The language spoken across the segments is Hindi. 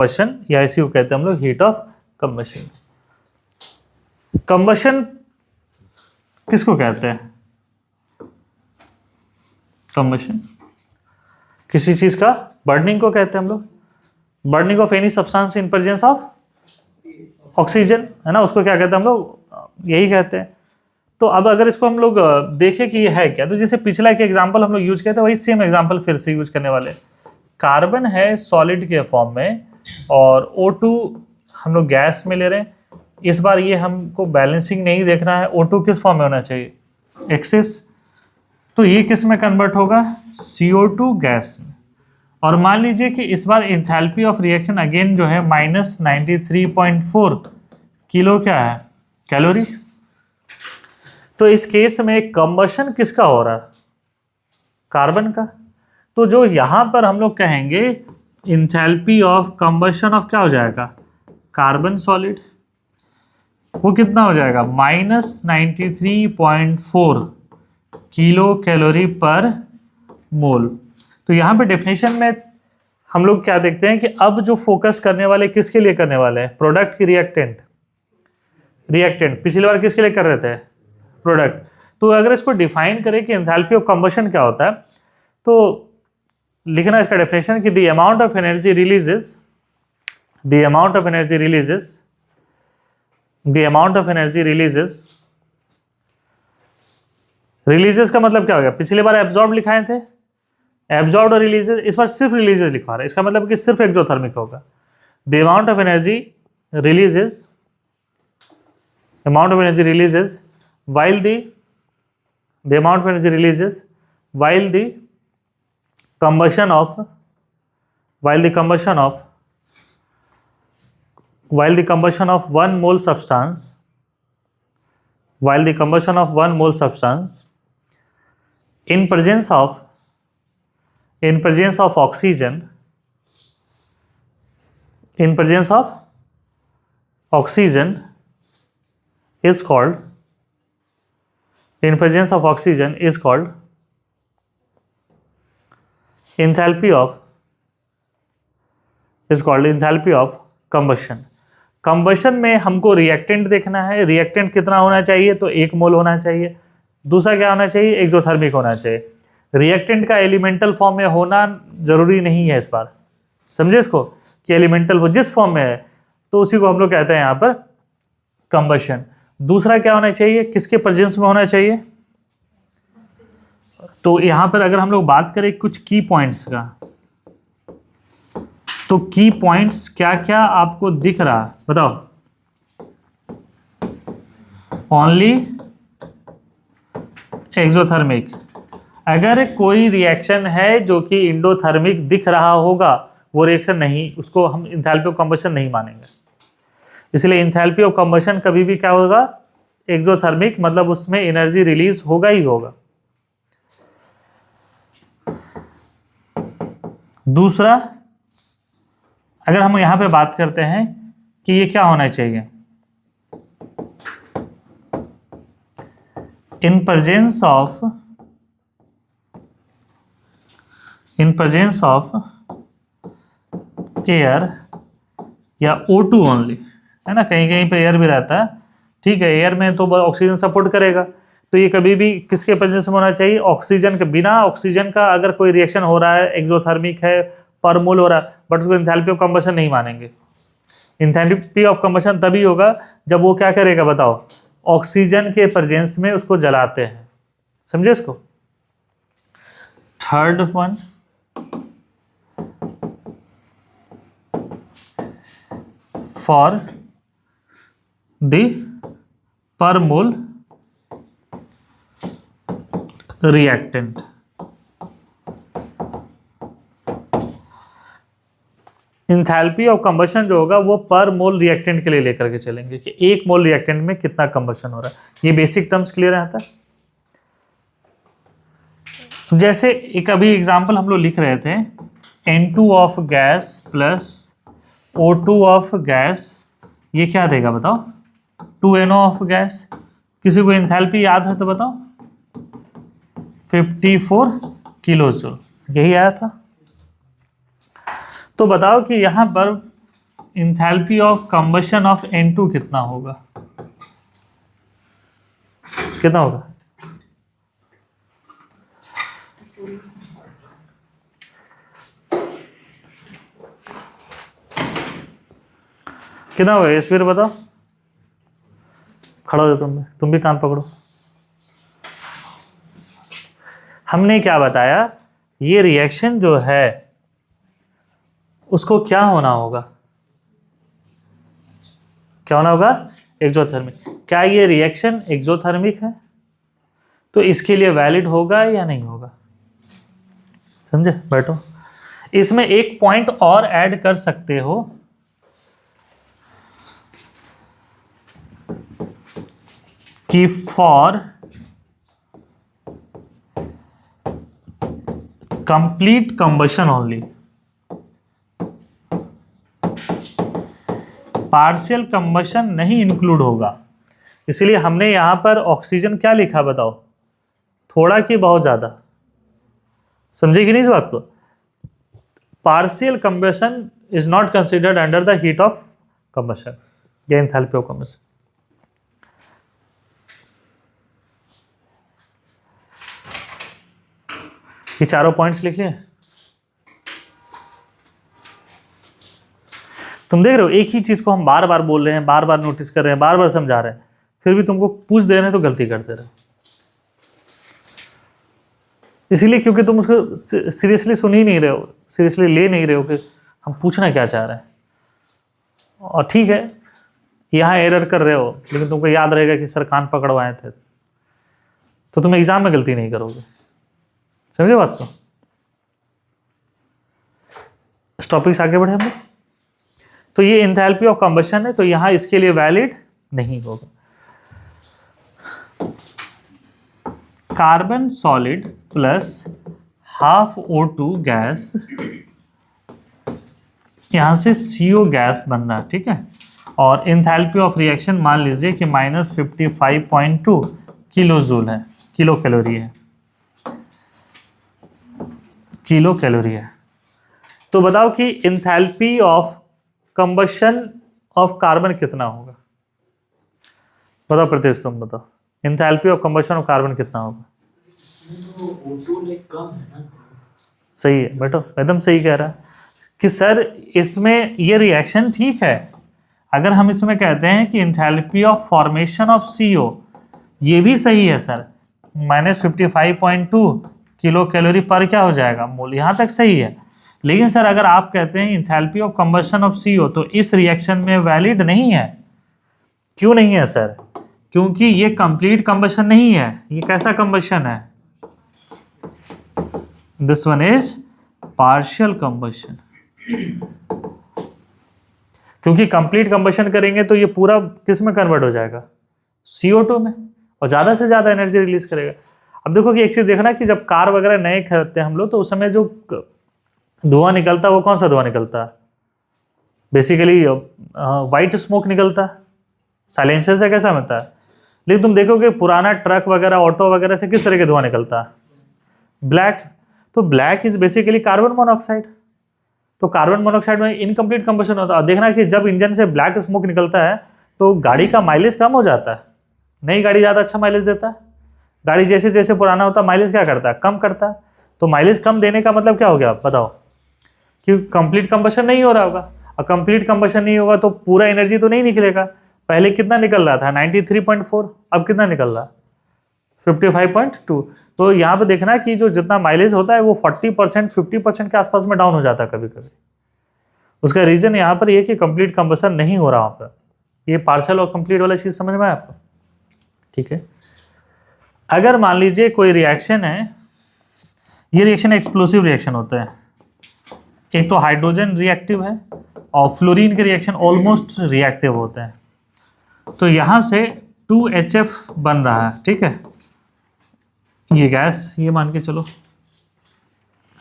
कंबशन या इसी को कहते हैं हम लोग हीट ऑफ कंबशन। कंबशन किसको कहते हैं? कंबशन किसी चीज का बर्निंग को कहते हैं हम लोग। Burning of any substance in presence of oxygen, है ना, उसको क्या कहते हैं हम लोग? यही कहते हैं। तो अब अगर इसको हम लोग देखें कि ये है क्या, तो जैसे पिछला एक एग्जांपल हम लोग यूज किया था, वही सेम एग्जांपल फिर से यूज करने वाले। कार्बन है सॉलिड के फॉर्म में और O2 हम लोग गैस में ले रहे हैं। इस बार ये हमको बैलेंसिंग नहीं देखना है, O2 किस फॉर्म में होना चाहिए? एक्सेस। तो ये किस में कन्वर्ट होगा? CO2 गैस में। और मान लीजिए कि इस बार इंथैल्पी ऑफ रिएक्शन अगेन जो है -93.4 किलो क्या है? कैलोरी। तो इस केस में कंबशन किसका हो रहा है? कार्बन का। तो जो यहां पर हम लोग कहेंगे इंथैल्पी ऑफ कंबशन ऑफ क्या हो जाएगा? Carbon solid. वो कितना हो जाएगा? -93.4 किलो कैलोरी पर मोल। तो यहाँ पे डेफिनेशन में हम लोग क्या देखते हैं कि अब जो फोकस करने वाले किसके लिए करने वाले हैं? प्रोडक्ट की रिएक्टेंट। रिएक्टेंट पिछली बार किसके लिए कर रहे थे? प्रोडक्ट। तो अगर इसको डिफाइन करें कि एंथैल्पी ऑफ कंबशन क्या होता है, तो लिखना इसका डेफिनेशन कि the amount of energy releases, the amount of energy releases, the amount of energy releases, releases का मतलब क्या हो गया? पिछली बार एब्जॉर्ब लिखाए थे, एब्जॉर्ब और रिलीजेस, इस बार सिर्फ रिलीजेस लिखवा रहे हैं। इसका मतलब कि सिर्फ एक्सोथर्मिक होगा। The amount of energy releases, amount of energy releases while the amount of energy releases while the combustion of one mole substance, while the combustion of one mole substance in presence of oxygen, in presence of oxygen is called, in presence of oxygen is called enthalpy of, is called enthalpy of combustion। Combustion में हमको रिएक्टेंट देखना है। रिएक्टेंट कितना होना चाहिए? तो 1 मोल होना चाहिए। दूसरा क्या होना चाहिए? एक्सोथर्मिक होना चाहिए। रिएक्टेंट का एलिमेंटल फॉर्म में होना जरूरी नहीं है इस बार, समझे इसको, कि एलिमेंटल वो जिस फॉर्म में है तो उसी को हम लोग कहते हैं यहाँ पर कंबशन। दूसरा क्या होना चाहिए? किसके प्रेजेंस में होना चाहिए? तो यहां पर अगर हम लोग बात करें कुछ की पॉइंट्स का, तो की पॉइंट्स क्या क्या आपको दिख रहा है बताओ? Only exothermic. अगर कोई रिएक्शन है जो कि इंडोथर्मिक दिख रहा होगा, वो रिएक्शन नहीं, उसको हम एंथैल्पी ऑफ कंबशन नहीं मानेंगे। इसलिए एंथैल्पी ऑफ कंबशन कभी भी क्या होगा? एक्सोथर्मिक, मतलब उसमें एनर्जी रिलीज होगा ही होगा। दूसरा, अगर हम यहां पे बात करते हैं कि ये क्या होना चाहिए? इन प्रेजेंस ऑफ एयर या O2 ओनली, है ना, कहीं कहीं पे एयर भी रहता है, ठीक है। एयर में तो ऑक्सीजन सपोर्ट करेगा, तो ये कभी भी किसके प्रेजेंस में होना चाहिए? ऑक्सीजन के। बिना ऑक्सीजन का अगर कोई रिएक्शन हो रहा है, एक्सोथर्मिक है, पर मोल हो रहा है, बट उसको एंथैल्पी ऑफ कंबशन नहीं मानेंगे। एंथैल्पी ऑफ कंबशन तभी होगा जब वो क्या करेगा बताओ? ऑक्सीजन के प्रेजेंस में उसको जलाते हैं, समझे इसको। थर्ड वन, फॉर द पर मोल रिएक्टेंट। इंथैल्पी ऑफ कंबशन जो होगा वो पर मोल रिएक्टेंट के लिए लेकर के चलेंगे कि 1 मोल रिएक्टेंट में कितना कंबशन हो रहा है। ये बेसिक टर्म्स क्लियर है। जैसे एक अभी एग्जांपल हम लोग लिख रहे थे, N2 of gas plus O2 of gas, ये क्या देगा बताओ? 2NO of gas. किसी को एंथैल्पी याद है तो बताओ? 54 किलो जूल, यही आया था। तो बताओ कि यहाँ पर enthalpy of combustion of N2 कितना होगा? कितना होगा? कितना होगा? इस फिर बताओ, खड़ा हो जाओ, तुम भी कान पकड़ो। हमने क्या बताया, ये रिएक्शन जो है उसको क्या होना होगा? क्या होना होगा? एक्सोथर्मिक। क्या ये रिएक्शन एक्सोथर्मिक है? तो इसके लिए वैलिड होगा या नहीं होगा? समझे? बैठो। इसमें एक पॉइंट और ऐड कर सकते हो कि for complete combustion only, partial combustion नहीं इंक्लूड होगा। इसलिए हमने यहां पर ऑक्सीजन क्या लिखा बताओ? थोड़ा कि बहुत ज्यादा? समझे कि नहीं इस बात को? Partial combustion is not considered under the heat of combustion या एंथैल्पी ऑफ कंबशन। ये चारों पॉइंट्स लिख लिए? तुम देख रहे हो, एक ही चीज को हम बार बार बोल रहे हैं, बार बार नोटिस कर रहे हैं, बार बार समझा रहे हैं, फिर भी तुमको पूछ दे रहे हैं तो गलती करते रहे। इसीलिए क्योंकि तुम उसको सीरियसली सुन ही नहीं रहे हो, सीरियसली ले नहीं रहे हो कि हम पूछना क्या चाह रहे हैं। और ठीक है, यहाँ एरर कर रहे हो, लेकिन तुमको याद रहेगा कि सर कान पकड़वाए थे, तो तुम एग्जाम में गलती नहीं करोगे। समझे बात को? इस टॉपिक से आगे बढ़े हम लोग। तो ये एंथैल्पी ऑफ कंबशन है, तो यहां इसके लिए वैलिड नहीं होगा। Carbon solid plus half O2 gas, यहां से CO गैस बन रहा है, ठीक है। और एंथैल्पी ऑफ रिएक्शन मान लीजिए कि -55.2 किलो जूल है, किलो कैलोरी है, किलो कैलोरी है। तो बताओ कि enthalpy of combustion of carbon कितना होगा? बताओ प्रत्येश, तुम बताओ enthalpy of combustion of carbon कितना होगा? तो O2 कम है ना, तो सही है बेटो, एकदम सही कह रहा है कि सर इसमें ये रिएक्शन ठीक है। अगर हम इसमें कहते हैं कि enthalpy of formation of CO, ये भी सही है सर, -55.2 किलो कैलोरी पर क्या हो जाएगा मोल, यहाँ तक सही है। लेकिन सर अगर आप कहते हैं enthalpy of combustion of CO, तो इस रिएक्शन में वैलिड नहीं है। क्यों नहीं है सर? क्योंकि ये कंप्लीट कंबशन नहीं है। ये कैसा कंबशन है? This one is partial combustion. क्योंकि कंप्लीट कंबशन करेंगे तो ये पूरा किस में कन्वर्ट हो जाएगा? CO2 में, और ज़्यादा से ज़्यादा एनर्जी रिलीज करेगा। अब देखो कि एक चीज़ देखना कि जब कार वगैरह नए खरीदते हैं हम लोग, तो उस समय जो धुआं निकलता है वो कौन सा धुआं निकलता है? बेसिकली वाइट स्मोक निकलता है, साइलेंसर से कैसा मिलता है। लेकिन तुम देखोगे पुराना ट्रक वगैरह, ऑटो वगैरह से किस तरह के धुआं निकलता है? ब्लैक। तो black is basically carbon monoxide. तो कार्बन मोनोऑक्साइड में इनकम्प्लीट कंबशन होता है। देखना कि जब इंजन से ब्लैक स्मोक निकलता है तो गाड़ी का माइलेज कम हो जाता है। नई गाड़ी ज़्यादा अच्छा माइलेज देता है। गाड़ी जैसे जैसे पुराना होता है माइलेज क्या करता है? कम करता है। तो माइलेज कम देने का मतलब क्या हो गया बताओ? कि कंप्लीट कंबशन नहीं हो रहा होगा। और कंप्लीट कंबशन नहीं होगा तो पूरा एनर्जी तो नहीं निकलेगा। पहले कितना निकल रहा था? 93.4, अब कितना निकल रहा है? 55.2। तो यहाँ पे देखना कि जो जितना माइलेज होता है वो 40%, 50% के आसपास में डाउन हो जाता है कभी कभी। उसका रीजन यहाँ पर ये कि कंप्लीट कंबशन नहीं हो रहा वहाँ पर। ये पार्शियल और कंप्लीट वाला चीज़ समझ में आया आपको? ठीक है। अगर मान लीजिए कोई रिएक्शन है, ये रिएक्शन एक्सप्लोसिव रिएक्शन होता है। एक तो हाइड्रोजन रिएक्टिव है और फ्लोरीन के रिएक्शन ऑलमोस्ट रिएक्टिव होते हैं। तो यहाँ से 2HF बन रहा है, ठीक है। ये गैस, ये मान के चलो,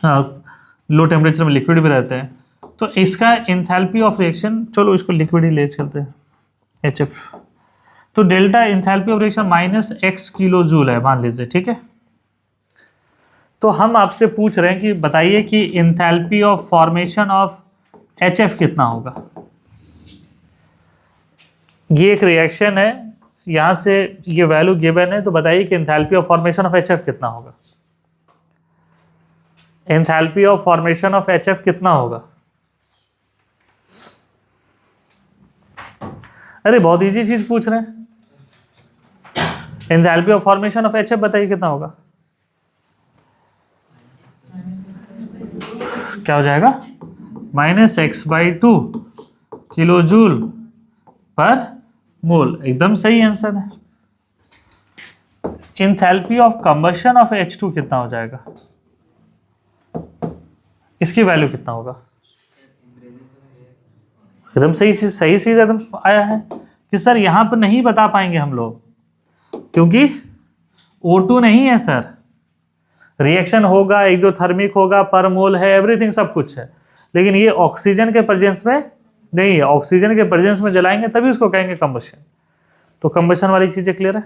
हाँ, लो टेम्परेचर में लिक्विड भी रहते हैं। तो इसका एंथैल्पी ऑफ रिएक्शन, चलो इसको लिक्विड ही ले चलते हैं, HF। तो delta enthalpy of reaction -x kilo joule है मान लीजिए, ठीक है। तो हम आपसे पूछ रहे हैं कि बताइए कि enthalpy of formation of HF कितना होगा? ये एक रिएक्शन है, यहाँ से ये वैल्यू गिवन है, तो बताइए कि enthalpy of formation of HF कितना होगा। Enthalpy of formation of HF कितना होगा? अरे बहुत इजी चीज पूछ रहे हैं। Enthalpy of formation of HF बताइए कितना होगा? क्या हो जाएगा? -x/2 किलो जूल पर मोल। एकदम सही आंसर है। Enthalpy of combustion of H2 कितना हो जाएगा? इसकी वैल्यू कितना होगा? एकदम सही चीज एकदम आया है कि सर यहां पर नहीं बता पाएंगे हम लोग, क्योंकि O2 नहीं है सर। रिएक्शन होगा, एक्सोथर्मिक होगा, पर मोल है, एवरीथिंग सब कुछ है, लेकिन ये ऑक्सीजन के प्रेजेंस में नहीं है। ऑक्सीजन के प्रेजेंस में जलाएंगे तभी उसको कहेंगे कंबशन। तो कंबशन वाली चीजें क्लियर है?